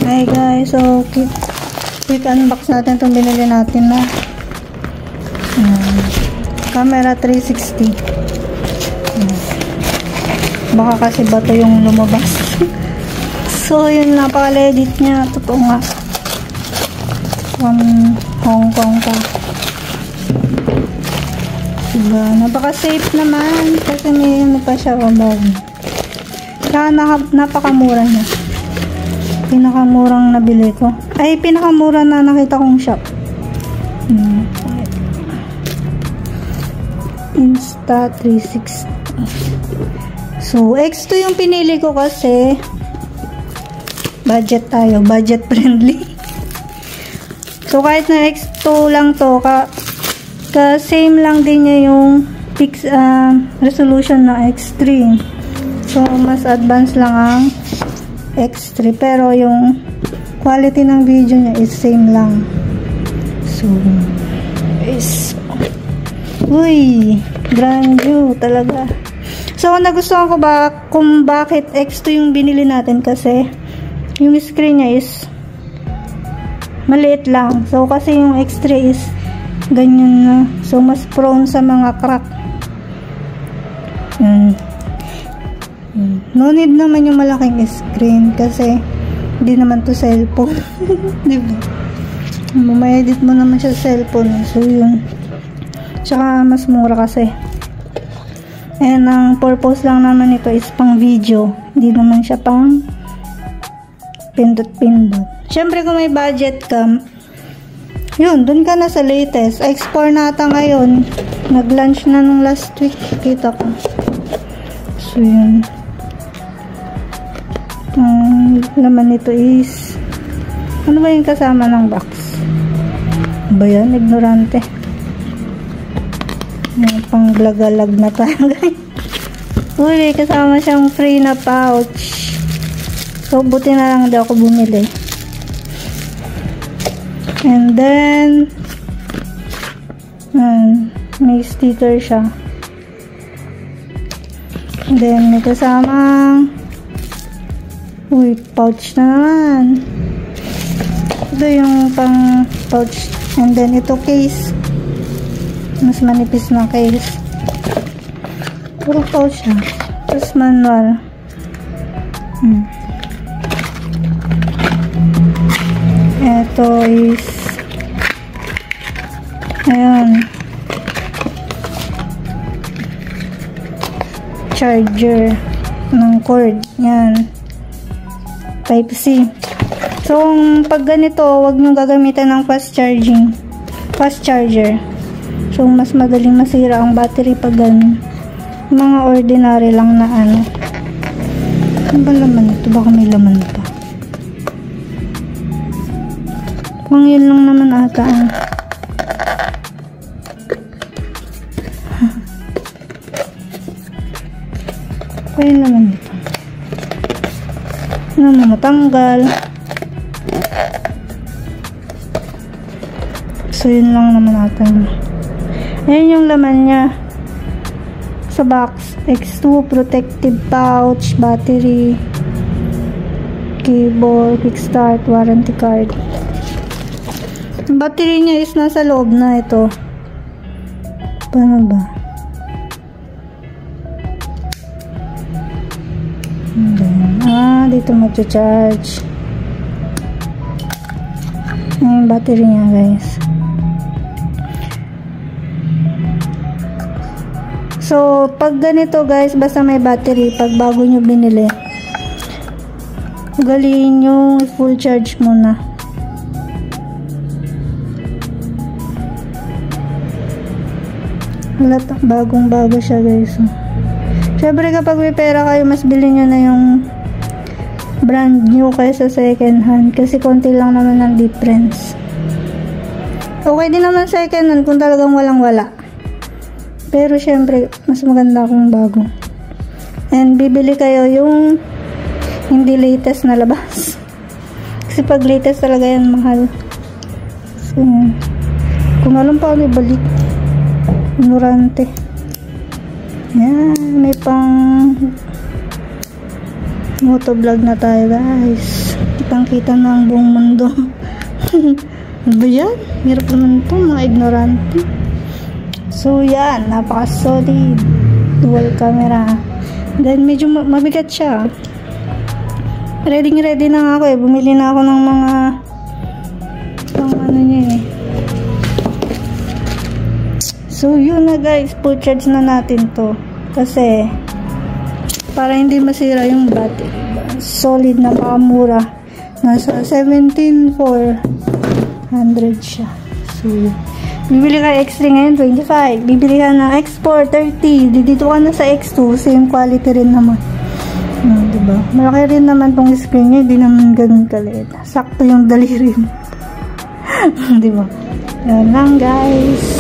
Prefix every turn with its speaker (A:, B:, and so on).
A: Hi guys, so quick unbox natin itong binili natin na camera 360. Baka kasi bato yung lumabas. So yun, napaka-edit niya, totoo nga, from Hong Kong pa. Diba, napaka-safe naman kasi may ano pa siya bago. Kaya napakamura niya. Pinakamurang nabili ko. Ay, pinakamura na nakita kong shop. Insta360. So, X2 yung pinili ko kasi budget tayo. Budget friendly. So, kahit na X2 lang to, same lang din niya yung resolution na X3. So, mas advanced lang ang X3. Pero, yung quality ng video niya is same lang. So, uy, brand new talaga. So, nagustuhan ko kung bakit X2 yung binili natin kasi yung screen niya is maliit lang. So, kasi yung X3 is ganyan na. So, mas prone sa mga crack. No need naman yung malaking screen kasi hindi naman to cellphone. Diba? May-edit mo naman siya sa cellphone. So, yun. Tsaka, mas mura kasi. And, ang purpose lang naman ito is pang video. Hindi naman siya pang pindot-pindot. Siyempre, kung may budget ka, yun, dun ka na sa latest. X4 na ata ngayon. Nag-launch na nung last week. Kita ko. So, yun. Ang laman nito is ano ba yung kasama ng box? Ba yan? Ignorante. May pang glagalag na tayo. Uli, kasama siyang free na pouch. So, buti na lang di ako bumili. And then, may sticker siya. And then, may kasamang pouch na naman. Ito yung pang pouch. And then, ito case. Mas manipis na case. Puro pouch siya. Tapos manual. Ito is ayan, charger ng cord. Yan, Type-C. So, pag ganito, wag nyo gagamitan ng fast charger. So, mas madaling masira ang battery pag ganun. Mga ordinary lang na ano. Ano ba laman ito? Baka may laman pa. Pang yun lang naman ata. Ano yung laman ito? Ano na matanggal? So, yun lang naman ata. Ayan yung laman niya. Sa box. X2, protective pouch, battery, cable, quick start, warranty card. Ang battery niya is nasa loob na ito. Paano ba? Dito mag-charge. Ayan yung battery niya, guys. So, pag ganito, guys, basta may battery, pag bago nyo binili, ugaliin yung full charge muna. Bagong-bago siya, guys. Siyempre, kapag may pera kayo, mas bilhin nyo na yung brand new kaysa second hand. Kasi konti lang naman ang difference. Okay din naman second hand kung talagang walang-wala. Pero, siyempre, mas maganda kung bago. And, bibili kayo yung hindi latest na labas. Kasi pag latest talaga yan, mahal. So, kung alam pa ako, ibalik. Ignorante. Yan, may pang Motovlog na tayo guys. Kitang-kita na ang buong mundo. Ano ba yan? Hirap naman ito, mga ignorante. So yan, napaka-solid. Dual camera. Then medyo mabigat siya. Ready na nga ako eh. Bumili na ako ng mga ano niya eh. So yun na guys, full charge na natin to. Kasi para hindi masira yung battery. Solid na makamura. Nasa 17,400 siya. So, bibili ka X3 ngayon, 25. Bibili ka ng X4, 30. Dito ka na sa X2, same quality rin naman. Diba? Malaki rin naman tong screen niya, hindi naman ganun kaliit. Sakto yung daliri mo. Diba? Yan lang guys.